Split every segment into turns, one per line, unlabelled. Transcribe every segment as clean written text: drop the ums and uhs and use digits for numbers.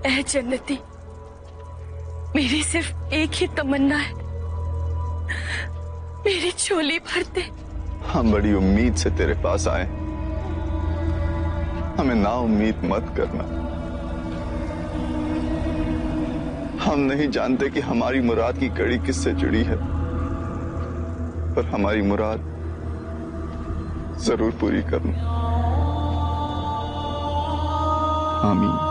ऐ जन्नती, मेरी सिर्फ एक ही तमन्ना है, मेरी झोली भर दे।
हम बड़ी उम्मीद से तेरे पास आए, हमें ना उम्मीद मत करना। हम नहीं जानते कि हमारी मुराद की कड़ी किससे जुड़ी है, पर हमारी मुराद जरूर पूरी करना। आमीन।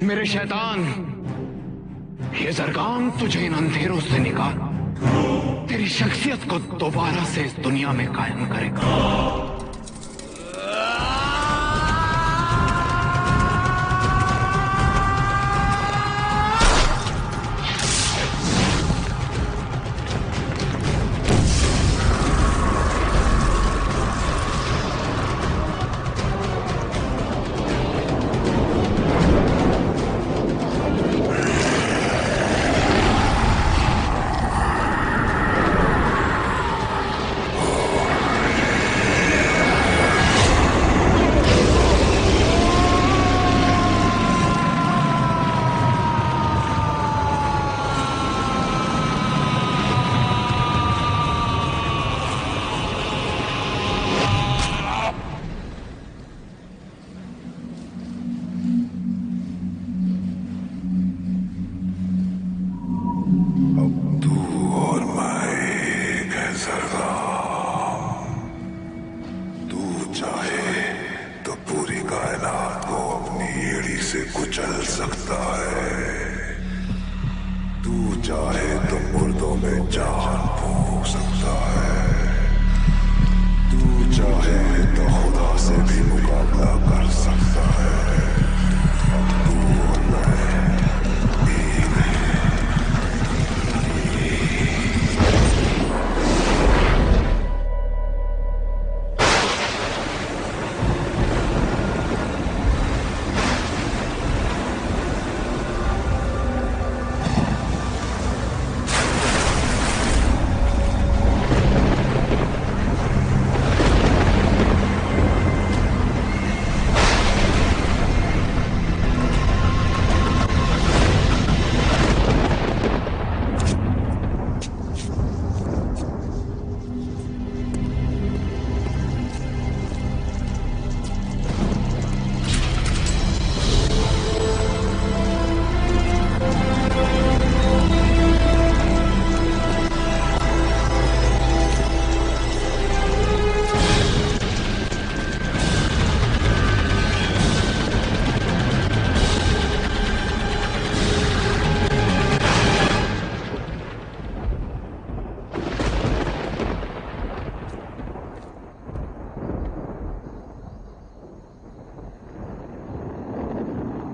मेरे शैतान, ये ज़रगान तुझे इन अंधेरों से निकाल तेरी शख्सियत को दोबारा से इस दुनिया में कायम करेगा।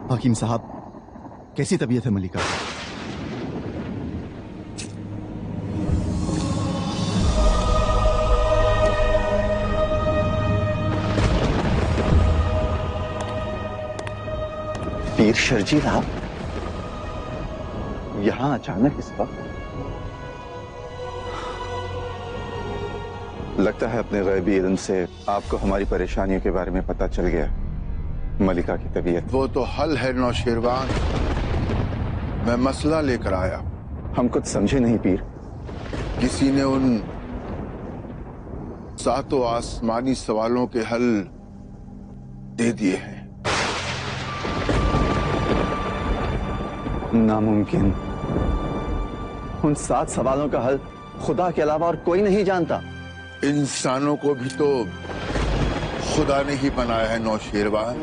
हकीम साहब, कैसी तबीयत है मलिका?
पीर शर्जी साहब, यहां अचानक इस वक्त? लगता है अपने गैबी इल्म से आपको हमारी परेशानियों के बारे में पता चल गया। मलिका की तबीयत
वो तो हल है नौशेरवान। मैं मसला लेकर आया।
हम कुछ समझे नहीं पीर।
किसी ने उन 7 आसमानी सवालों के हल दे दिए हैं।
नामुमकिन। उन 7 सवालों का हल खुदा के अलावा और कोई नहीं जानता।
इंसानों को भी तो खुदा ने ही बनाया है नौशेरवान।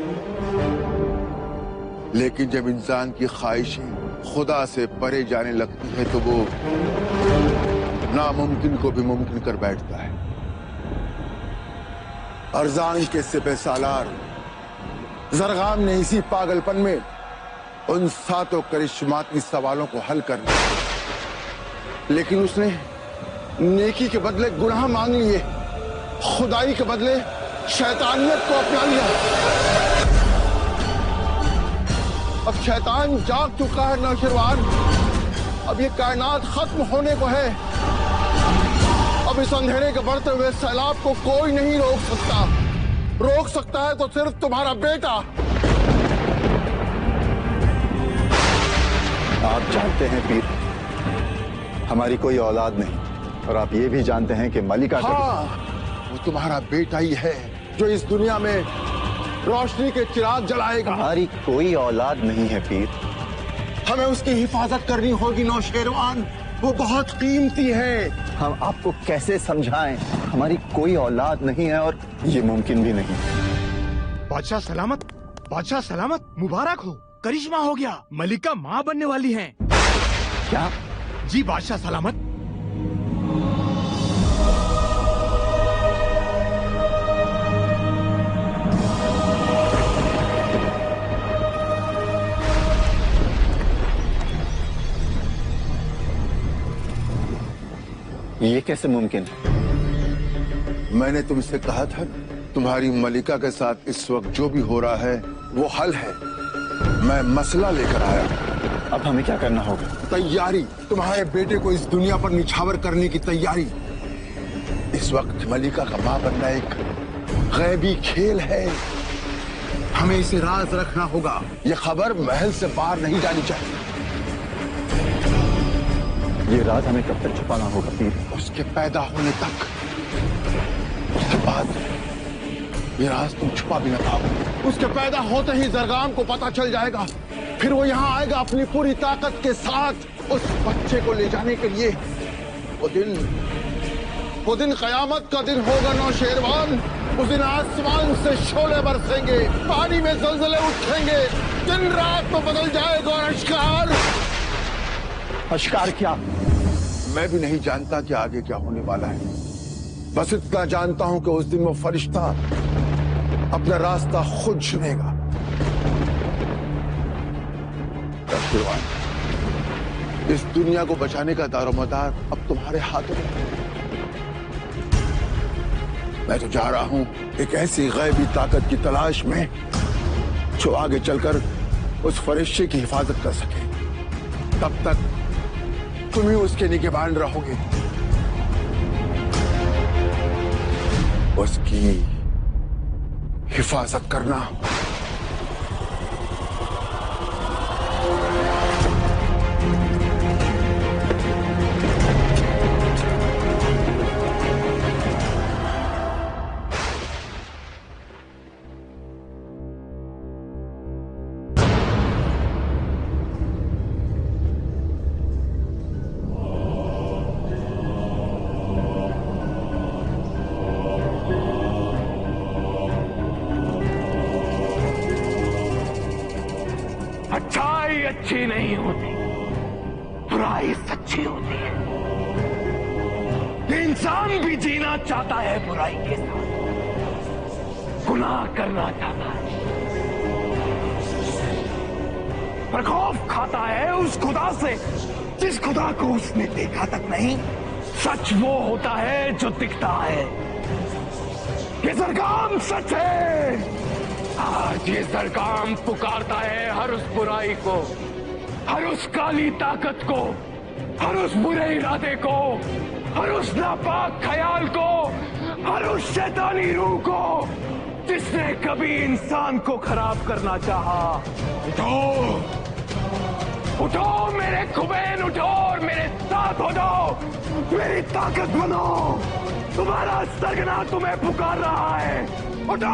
लेकिन जब इंसान की ख्वाहिशें खुदा से परे जाने लगती है तो वो नामुमकिन को भी मुमकिन कर बैठता है। अरजान के सिपह सालार जरगाम ने इसी पागलपन में उन 7 करिश्माती सवालों को हल कर लिया, लेकिन उसने नेकी के बदले गुनाह मांग लिए, खुदाई के बदले शैतानियत को अपना लिया। अब शैतान जाग चुका है नौशेरवान। अब ये कायनात खत्म होने को है। अब इस अंधेरे के बढ़ते हुए सैलाब को कोई नहीं रोक सकता। रोक सकता है तो सिर्फ तुम्हारा बेटा।
आप जानते हैं पीर, हमारी कोई औलाद नहीं, और आप ये भी जानते हैं कि मलिका
वो तुम्हारा बेटा ही है जो इस दुनिया में रोशनी के चिराग जलाएगा।
हमारी कोई औलाद नहीं है पीर।
हमें उसकी हिफाजत करनी होगी नौशेरवान। वो बहुत कीमती है।
हम आपको कैसे समझाएं? हमारी कोई औलाद नहीं है और ये मुमकिन भी नहीं।
बादशाह सलामत, बादशाह सलामत, मुबारक हो। करिश्मा हो गया, मलिका माँ बनने वाली हैं।
क्या?
जी बादशाह सलामत।
ये कैसे मुमकिन है?
मैंने तुमसे कहा था तुम्हारी मलिका के साथ इस वक्त जो भी हो रहा है वो हल है। मैं मसला लेकर आया।
अब हमें क्या करना होगा?
तैयारी। तुम्हारे बेटे को इस दुनिया पर निछावर करने की तैयारी। इस वक्त मलिका का मां बनना एक गैबी खेल है। हमें इसे राज रखना होगा। यह खबर महल से बाहर नहीं जानी चाहिए।
ये राज हमें कब तक छुपाना होगा पीर?
उसके पैदा होने तक। उसके बाद ये राज तुम छुपा भी न पाओ। उसके पैदा होते ही जरगाम को पता चल जाएगा। फिर वो यहाँ आएगा अपनी पूरी ताकत के साथ उस बच्चे को ले जाने के लिए। वो दिन कयामत का दिन होगा नौशेरवान। उस दिन आसमान से शोले बरसेंगे, पानी में ज़लज़ले उठेंगे, दिन रात में बदल जाएगा और अश्कार।
अश्कार क्या?
मैं भी नहीं जानता कि आगे क्या होने वाला है। बस इतना जानता हूं कि उस दिन वो फरिश्ता अपना रास्ता खुद चुनेगा। इस दुनिया को बचाने का दारोमदार अब तुम्हारे हाथों में है। मैं तो जा रहा हूं एक ऐसी गैबी ताकत की तलाश में जो आगे चलकर उस फरिश्ते की हिफाजत कर सके। तब तक तुम ही उसके निगहबान रहोगे। उसकी हिफाजत करना।
अच्छाई अच्छी नहीं होती, बुराई सच्ची होती है। इंसान भी जीना चाहता है बुराई के साथ, गुनाह करना चाहता है, पर खौफ खाता है उस खुदा से जिस खुदा को उसने देखा तक नहीं। सच वो होता है जो दिखता है। ये सरगाम सच है। आज ये सरगाम पुकारता है हर उस बुराई को, हर उस काली ताकत को, हर उस बुरे इरादे को, हर उस नापाक ख्याल को, हर उस शैतानी रूह को जिसने कभी इंसान को खराब करना चाहा। उठो, उठो मेरे खुबैन, उठो और मेरे साथ हो जाओ, मेरी ताकत बनो। तुम्हारा सरगना तुम्हें पुकार रहा है, उठो।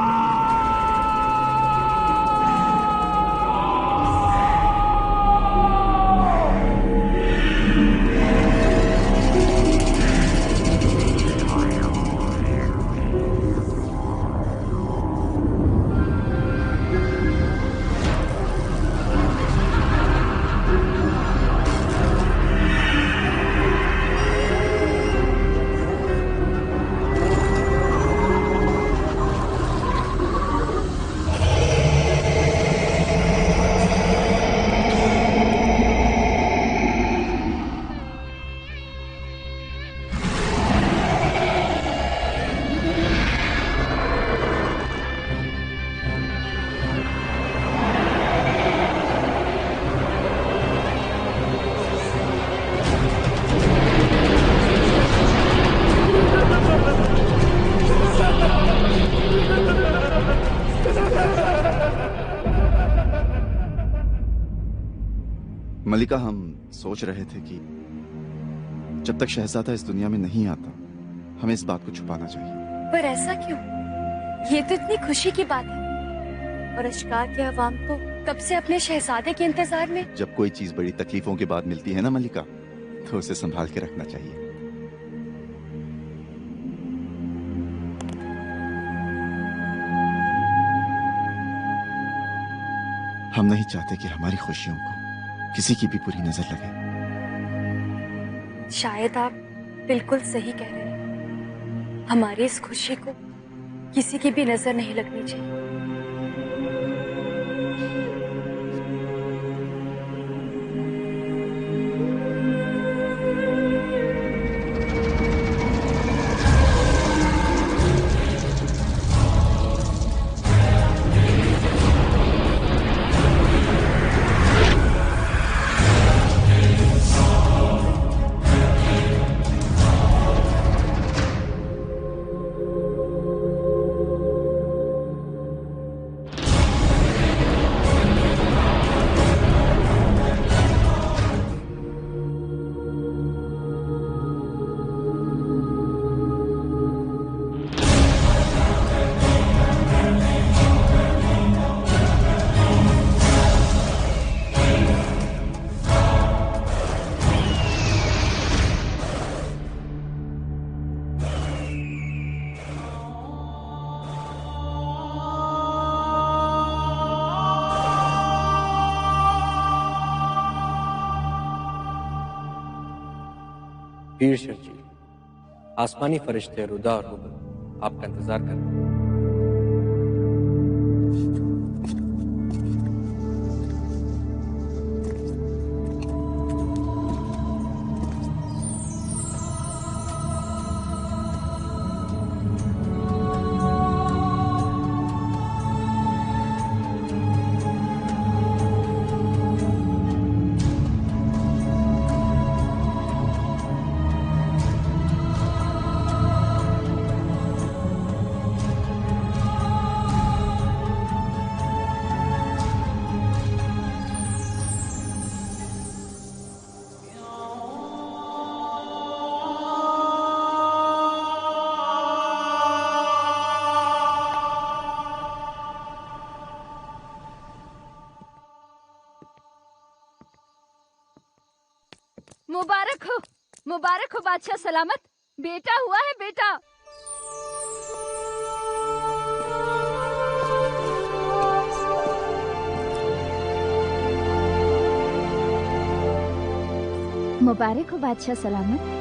मलिका, हम सोच रहे थे कि जब तक शहजादा इस दुनिया में नहीं आता हमें इस बात को छुपाना चाहिए।
पर ऐसा क्यों? ये तो इतनी खुशी की बात है और अशकार के अवाम तो कब से अपने शहजादे के इंतजार में।
जब कोई चीज बड़ी तकलीफों के बाद मिलती है ना मलिका, तो उसे संभाल के रखना चाहिए। हम नहीं चाहते कि हमारी खुशियों को किसी की भी बुरी नजर लगे।
शायद आप बिल्कुल सही कह रहे हैं। हमारी इस खुशी को किसी की भी नजर नहीं लगनी चाहिए।
पीर शर्जी, आसमानी फरिश्ते रुदा और हुबल आपका इंतजार कर रहे हैं।
मुबारक हो बादशाह सलामत। बेटा हुआ है बेटा। मुबारक हो बादशाह सलामत।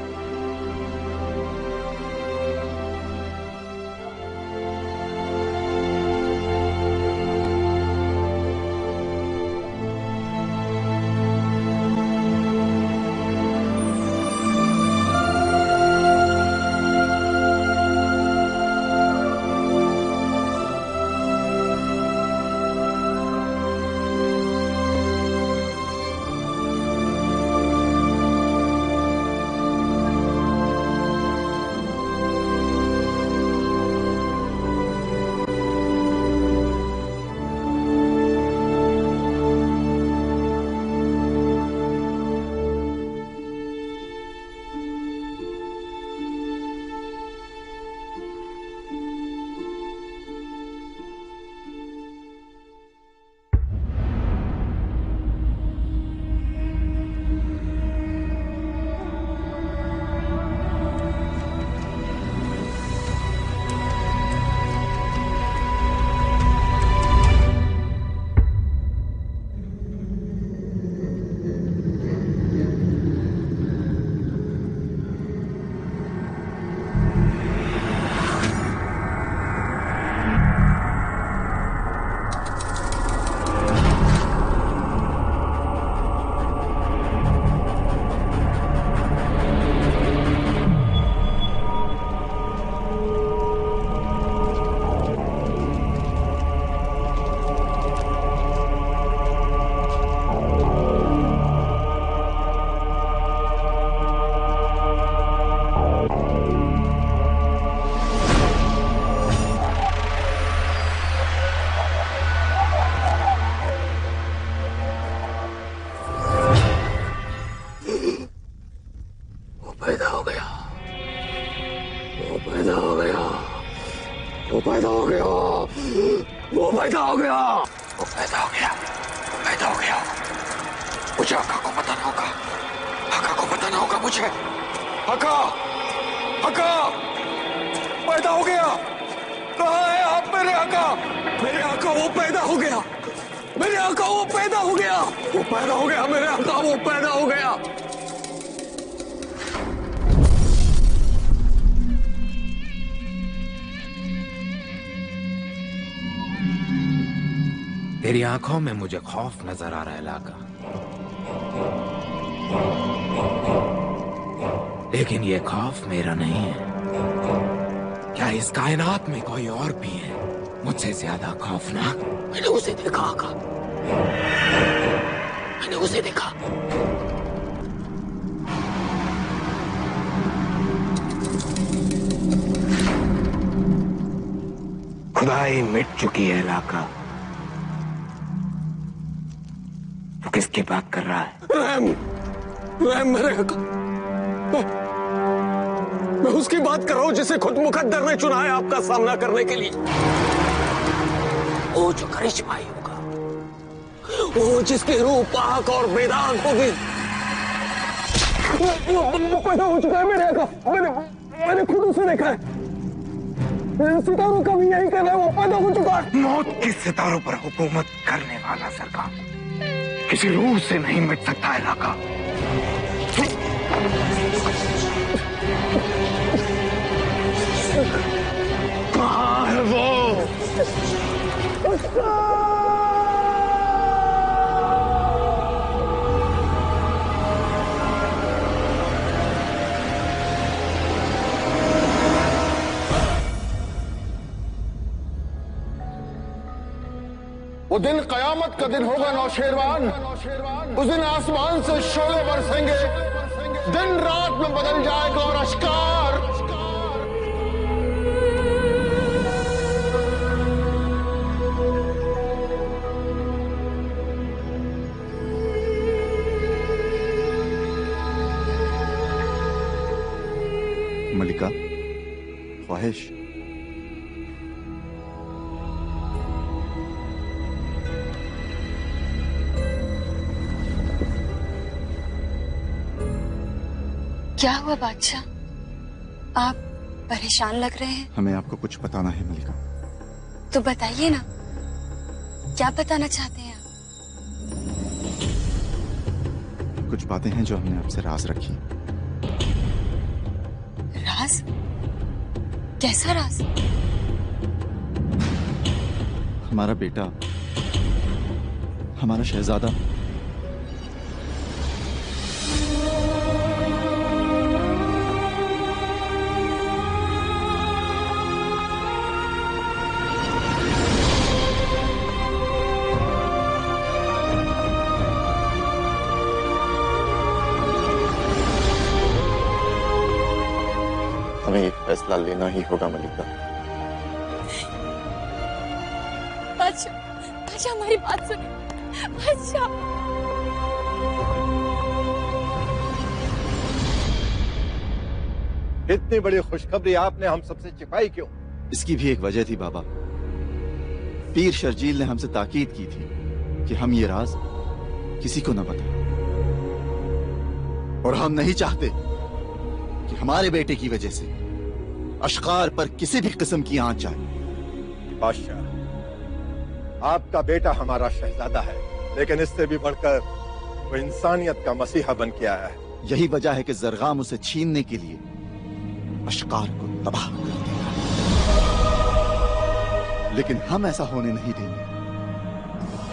पैदा हो गया, वो पैदा हो गया, वो पैदा हो गया, वो पैदा हो गया, वो पैदा हो गया, वो पैदा हो गया। मुझे आका को बताना होगा, आका को बताना होगा मुझे। आका, आका, पैदा हो गया। कहाँ है आप मेरे आका? मेरे आका वो पैदा हो गया, मेरे आका वो पैदा हो गया, वो पैदा हो गया, मेरे आका वो पैदा हो गया।
तेरी आंखों में मुझे खौफ नजर आ रहा है लाका, लेकिन ये खौफ मेरा नहीं है। क्या इस कायनात में कोई और भी है मुझसे ज्यादा खौफनाक?
मैंने उसे देखा आका, मैंने उसे देखा।
खुदाई मिट चुकी है लाका। तू किसकी बात कर रहा है?
रहम, रहम मेरे आका, मैं उसकी बात कर रहा हूं जिसे खुद मुकद्दर ने चुना है आपका सामना करने के लिए। वो जो करिश्माई होगा, वो जिसकी रूह पाक और बेदाग होगी। वो पैदा हो चुका है मेरे आका, मैंने खुद उसे देखा है। सितारों का भी यही कहना है, वो पैदा हो चुका है।
मौत के सितारों पर हुकूमत करने वाला सरकार किसी रूह से नहीं मिट सकता है लाका।
कहाँ है वो?
वो दिन कयामत का दिन होगा नौशेरवान। उस दिन आसमान से शोले बरसेंगे, दिन रात में बदल जाएगा और अश्कार।
मलिका, ख्वाहिश।
क्या हुआ बादशाह? आप परेशान लग रहे हैं।
हमें आपको कुछ बताना है मलिका।
तो बताइए ना, क्या बताना चाहते हैं आप?
कुछ बातें हैं जो हमने आपसे राज रखी।
राज? कैसा राज?
हमारा बेटा, हमारा शहजादा
हमें एक फैसला लेना ही होगा मलिका।
बादशाह, बादशाह हमारी बात सुनिए। बादशाह,
इतनी बड़ी खुशखबरी आपने हम सबसे छिपाई क्यों?
इसकी भी एक वजह थी बाबा। पीर शर्जील ने हमसे ताकीद की थी कि हम ये राज किसी को न बताएं, और हम नहीं चाहते कि हमारे बेटे की वजह से अश्कार पर किसी भी किस्म की आंच आए।
बादशाह, आपका बेटा हमारा शहजादा है, लेकिन इससे भी बढ़कर वो इंसानियत का मसीहा बन के आया है।
यही वजह है कि जरगाम उसे छीनने के लिए अश्कार को तबाह कर देगा, लेकिन हम ऐसा होने नहीं देंगे।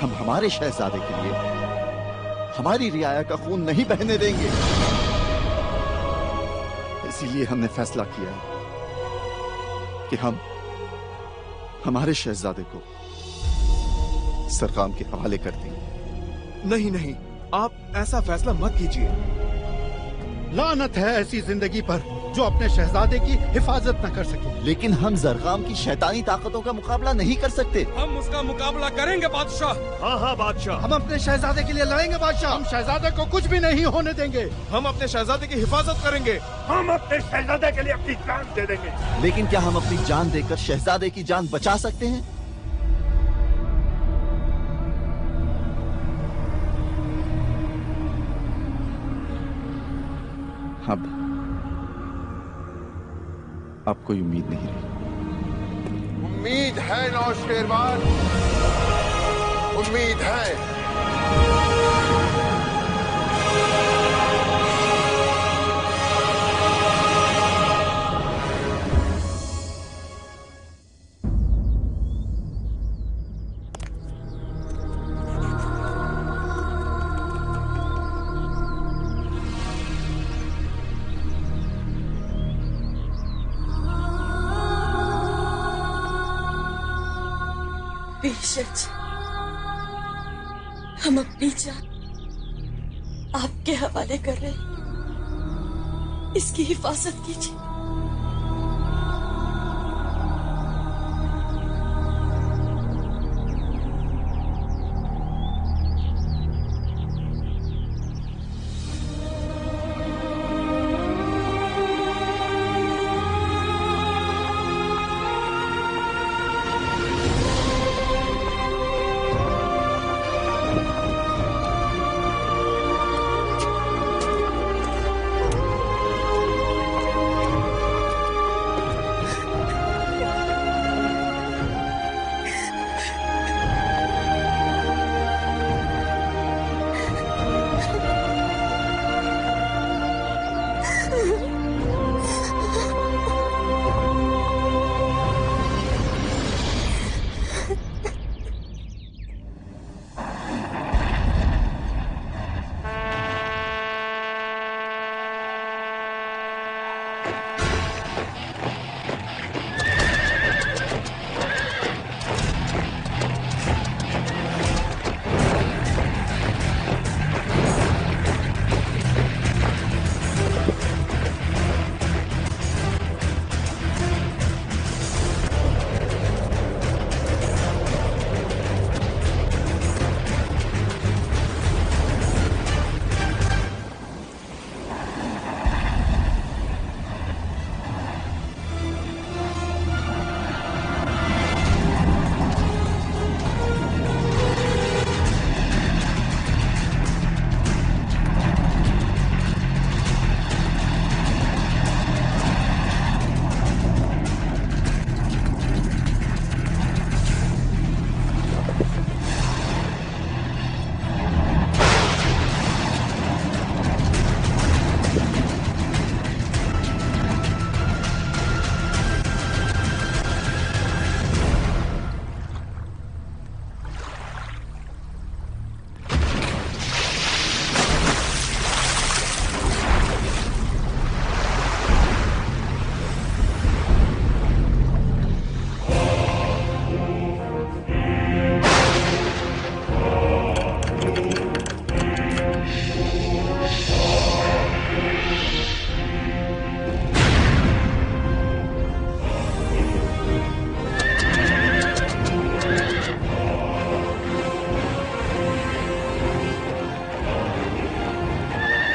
हम हमारे शहजादे के लिए हमारी रियाया का खून नहीं बहने देंगे। इसीलिए हमने फैसला किया है कि हम हमारे शहजादे को सरगाम के हवाले कर देंगे।
नहीं नहीं, आप ऐसा फैसला मत कीजिए। लानत है ऐसी जिंदगी पर जो अपने शहजादे की हिफाजत न कर सके।
लेकिन हम जरगाम की शैतानी ताकतों का मुकाबला नहीं कर सकते।
हम उसका मुकाबला करेंगे बादशाह।
हाँ हाँ बादशाह, हम अपने शहजादे के लिए लड़ेंगे बादशाह। हम शहजादे को कुछ भी नहीं होने देंगे।
हम अपने शहजादे की हिफाजत करेंगे।
हम अपने शहजादे के लिए अपनी जान दे देंगे।
लेकिन क्या हम अपनी जान देकर शहजादे की जान बचा सकते हैं? अब कोई उम्मीद नहीं रही।
उम्मीद है नौशेरवान, उम्मीद है।
बेशक हम अपनी जान आपके हवाले कर रहे हैं, इसकी हिफाजत कीजिए।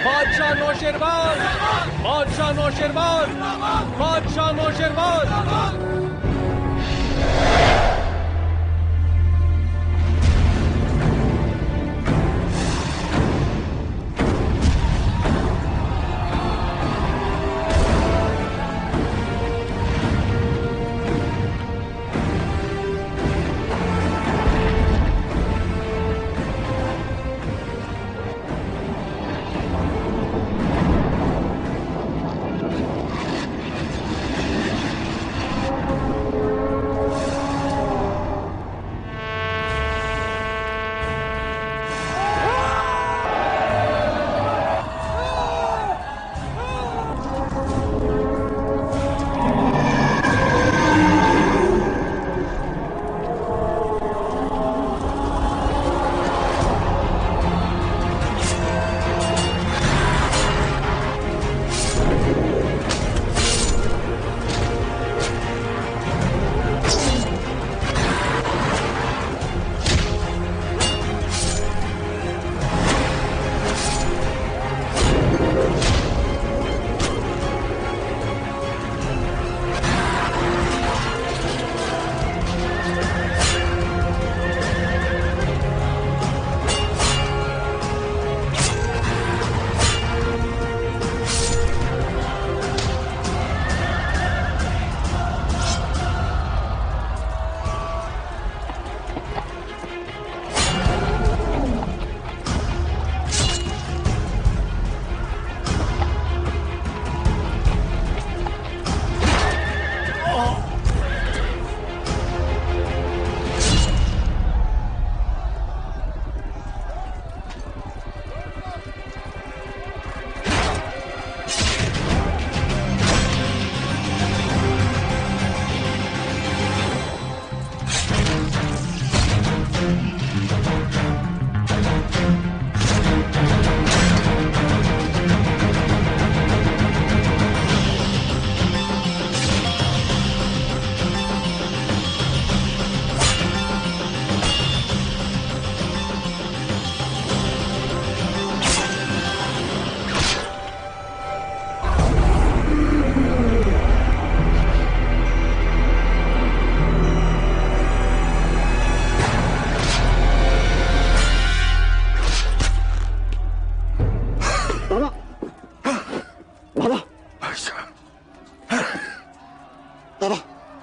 बादशाह नौशेरवान, बादशाह नौशेरवान, बादशाह नौशेरवान।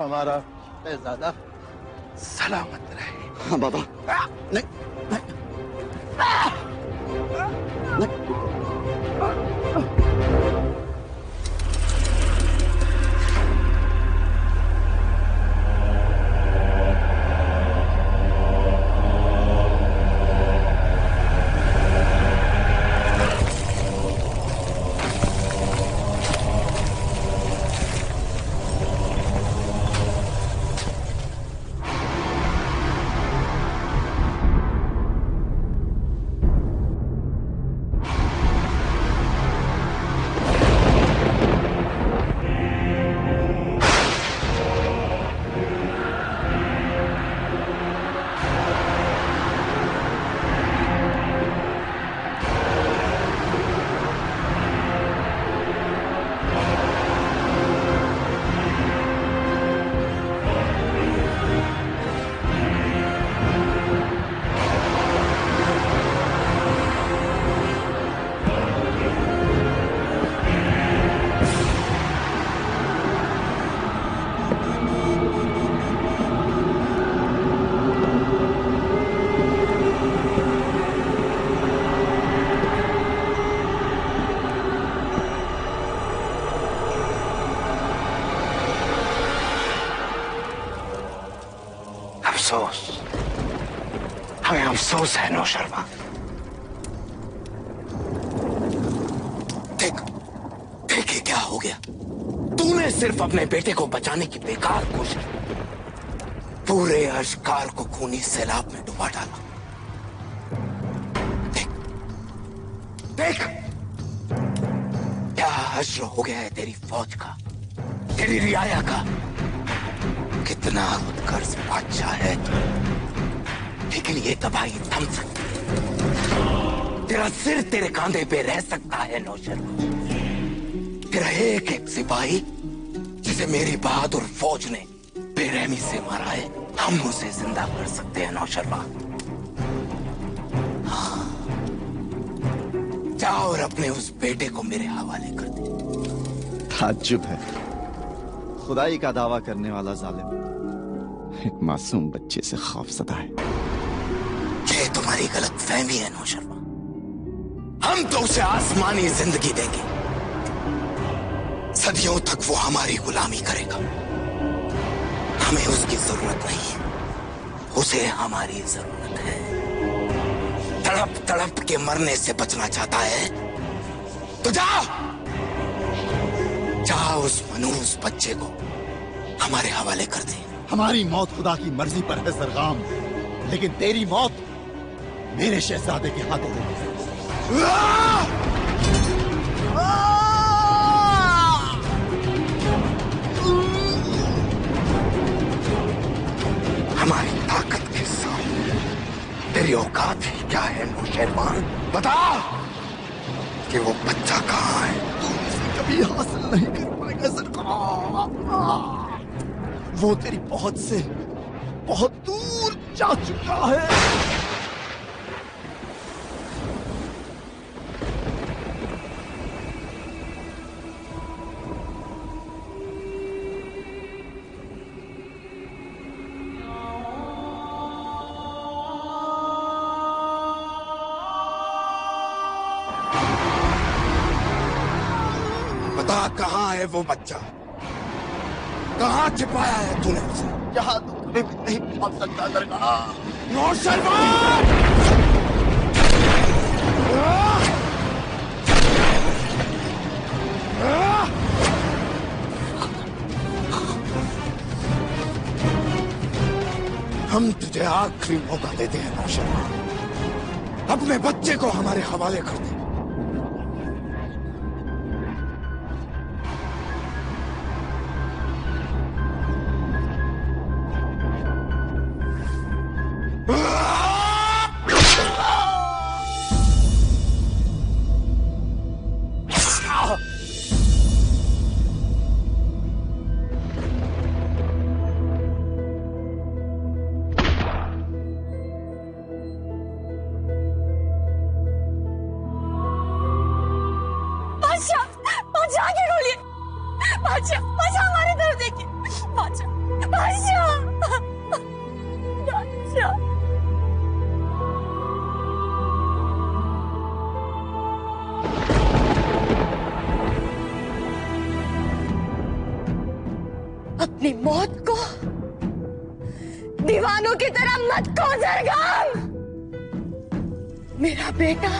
हमारा शहजादा सलामत रहे।
हाँ बाबा। नहीं, नहीं।
अफसोस, हमें अफसोस है नौशर्मा। देख, देख ये क्या हो गया। तूने सिर्फ अपने बेटे को बचाने की बेकार कोशिश, पूरे अश्कार को खूनी सैलाब में डुबा डाला। देख, देख क्या हश्र हो गया है तेरी फौज का, तेरी रियाया का। कितना उत्कर्ष बादशाह है तू, लेकिन ये तबाही थम सकती है। तेरा सिर तेरे कांधे पे रह सकता है नौशर्मा। तेरा एक एक सिपाही जिसे मेरी बहादुर फौज ने बेरहमी से मारा है, हम उसे जिंदा कर सकते हैं नौशर्मा। हाँ, जाओ और अपने उस बेटे को मेरे हवाले कर दे।
ताज्जुब है, खुदाई का दावा करने वाला जालिम एक मासूम बच्चे से खौफज़दा है।
ये तुम्हारी गलत फहमी है नौशर्मा। हम तो उसे आसमानी जिंदगी देंगे, सदियों तक वो हमारी गुलामी करेगा। हमें उसकी जरूरत नहीं है, उसे हमारी जरूरत है। तड़प तड़प के मरने से बचना चाहता है तो जाओ, जाओ उस मनूस बच्चे को हमारे हवाले कर दे।
हमारी मौत खुदा की मर्जी पर है सरगाम, लेकिन तेरी मौत मेरे शहजादे के हाथों होगी।
हमारी ताकत के सामने तेरी औकात ही क्या है नौशेरवान? बता कि वो बच्चा कहाँ है।
तू इसे कभी हासिल नहीं कर पाएगा सरकार। वो तेरी पहुंच से बहुत दूर जा चुका है।
बता कहाँ है वो बच्चा, कहाँ छिपाया है तूने उसे?
यहाँ तो कभी भी नहीं पहुंच सकता दरगाह।
नौशेरवान! हम तुझे आखिरी मौका देते हैं नौशेरवान, अपने बच्चे को हमारे हवाले कर दे।
बादशाह, बादशाह आगे बोलिए। बादशाह, बादशाह हमारी तरफ देखिए। बादशाह, बादशाह, बादशाह। अपनी मौत को दीवानों की तरह मत खो जरगाम। मेरा बेटा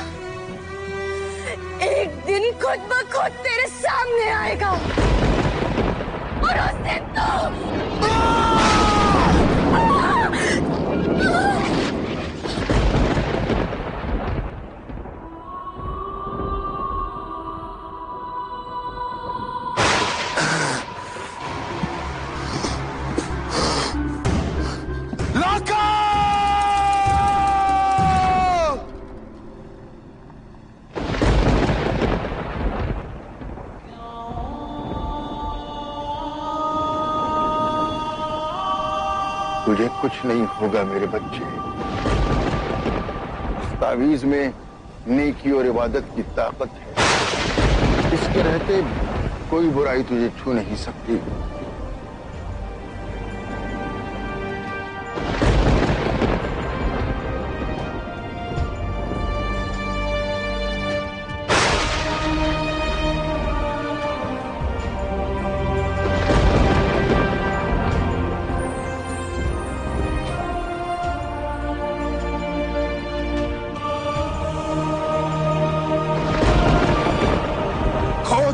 एक दिन खुद ब खुद तेरे सामने आएगा और उस दिन तो
तुझे कुछ नहीं होगा मेरे बच्चे। इस तावीज में नेकी और इबादत की ताकत है। इसके रहते कोई बुराई तुझे छू नहीं सकती।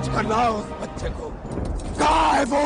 करना उस बच्चे को। कहाँ है वो?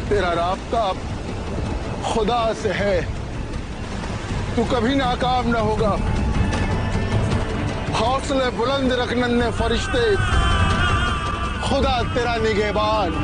तेरा राब्ता खुदा से है। तू कभी नाकाम न होगा। हौसले बुलंद रख नन्हे फरिश्ते, खुदा तेरा निगहबान।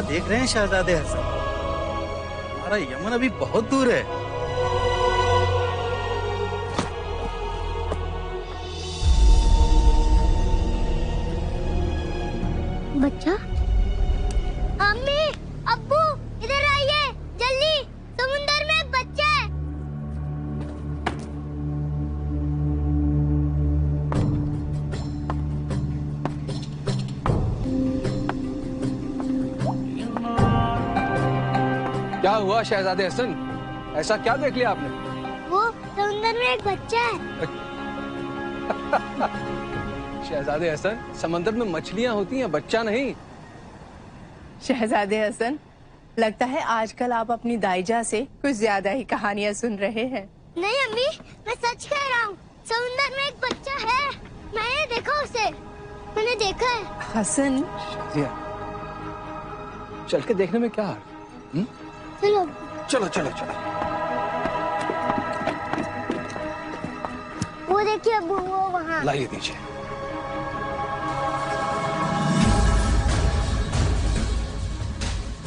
क्या देख रहे हैं शहजादे हसन? हमारा यमन अभी बहुत दूर है।
बच्चा, अम्मी, अब्बू, इधर आइए जल्दी, समुंदर में एक बच्चा है।
क्या हुआ शहजादे हसन? ऐसा क्या देख लिया आपने?
वो समुंदर में एक बच्चा है।
शहजादे हसन, समंदर में मछलियां होती हैं, बच्चा नहीं।
शहजादे हसन, लगता है आजकल आप अपनी दाईजा से कुछ ज्यादा ही कहानियां सुन रहे हैं।
नहीं अम्मी, मैं सच कह रहा हूँ, समुंदर में एक बच्चा है। मैंने देखा उसे, मैंने देखा है।
हसन,
चल के देखने में क्या हार?
चलो
चलो चलो चलो।
वो देखिए अब्बू, वो वहाँ।
लाइए दीजिए।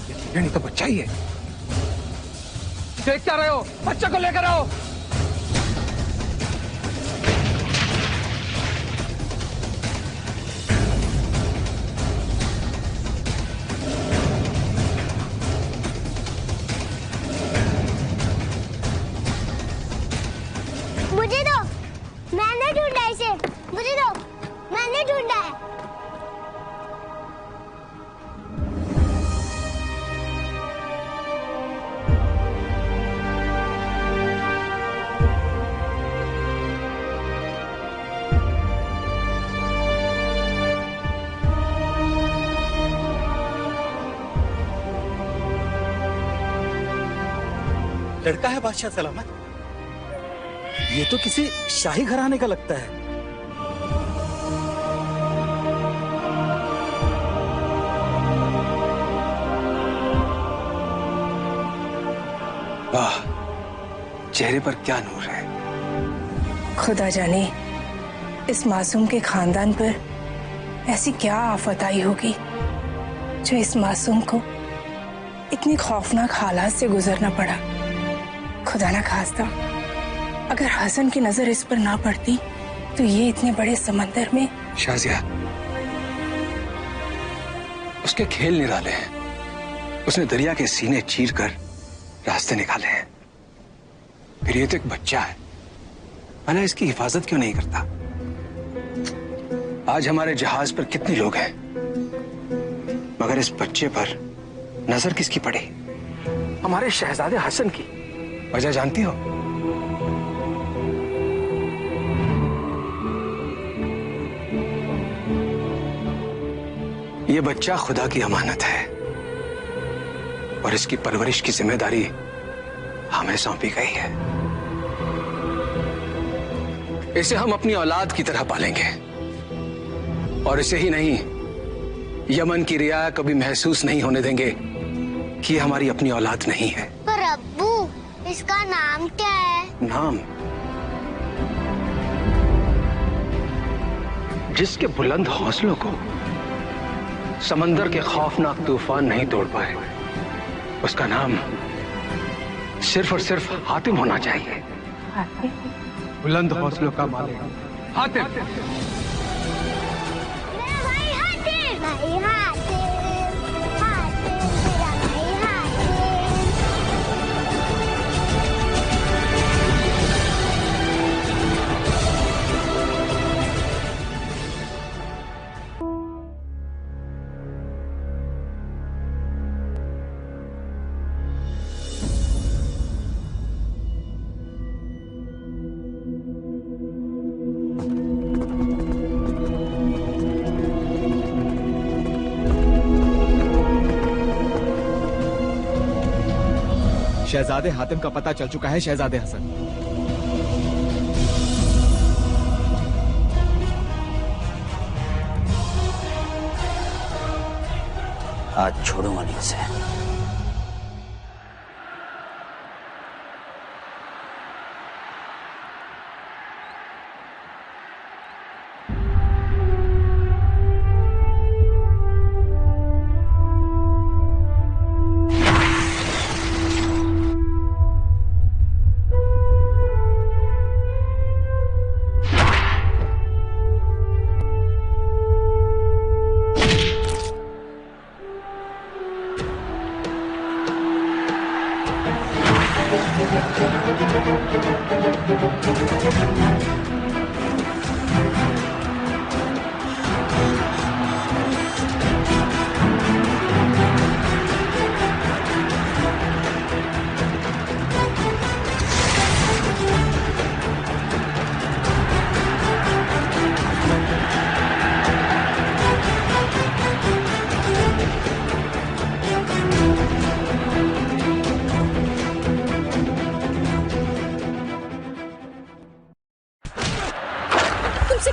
ये नहीं तो बच्चा ही है। देख क्या रहे हो? बच्चा को लेकर आओ।
मुझे दो, मैंने ढूंढा इसे। मुझे दो, मैंने ढूंढा है।
लड़का है बादशाह सलामत। ये तो किसी शाही घराने का लगता है।
वाह, चेहरे पर क्या नूर है।
खुदा जाने इस मासूम के खानदान पर ऐसी क्या आफत आई होगी जो इस मासूम को इतनी खौफनाक हालात से गुजरना पड़ा। खुदा ना खास्ता, अगर हसन की नजर इस पर ना पड़ती तो ये इतने बड़े समंदर में।
शाजिया, उसके खेल निराले हैं। उसने दरिया के सीने चीर कर रास्ते निकाले हैं। फिर ये तो एक बच्चा है, भला इसकी हिफाजत क्यों नहीं करता? आज हमारे जहाज पर कितने लोग हैं, मगर इस बच्चे पर नजर किसकी पड़ी? हमारे शहजादे हसन की। वजह जानती हो? ये बच्चा खुदा की अमानत है और इसकी परवरिश की जिम्मेदारी हमें सौंपी गई है। इसे हम अपनी औलाद की तरह पालेंगे और इसे ही नहीं, यमन की रियाया कभी महसूस नहीं होने देंगे कि हमारी अपनी औलाद नहीं है।
पर अब्बू, इसका नाम क्या है?
नाम? जिसके बुलंद हौसलों को समंदर के खौफनाक तूफान नहीं तोड़ पाए, उसका नाम सिर्फ और सिर्फ हातिम होना चाहिए।
बुलंद हौसलों का मालिक हातिम।
मेरा भाई हातिम। भाई हातिम, हातिम, मेरा भाई हातिम।
शहजादे हातिम का पता चल चुका है शहजादे हसन।
आज छोड़ूंगा नहीं उसे।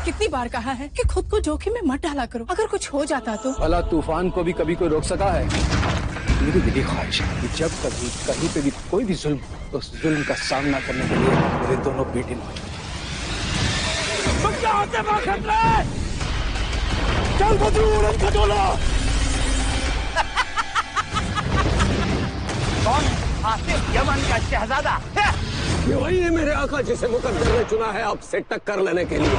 कितनी बार कहा है कि खुद को जोखिम में मत डाला करो, अगर कुछ हो जाता तो।
भला तूफान को भी कभी कोई रोक सका है? मेरी दिली ख्वाहिश है कि जब कभी कहीं पे भी कोई भी जुल्म, तो उस जुल्म का सामना करने के लिए मेरे दोनों बेटे मौजूद।
चल बदरू उड़न खटोला।
कौन? आसिफ, यमन का शहजादा।
ये वही है मेरे आका जिसे मुकद्दर ने चुना है आपसे टक्कर लेने के लिए।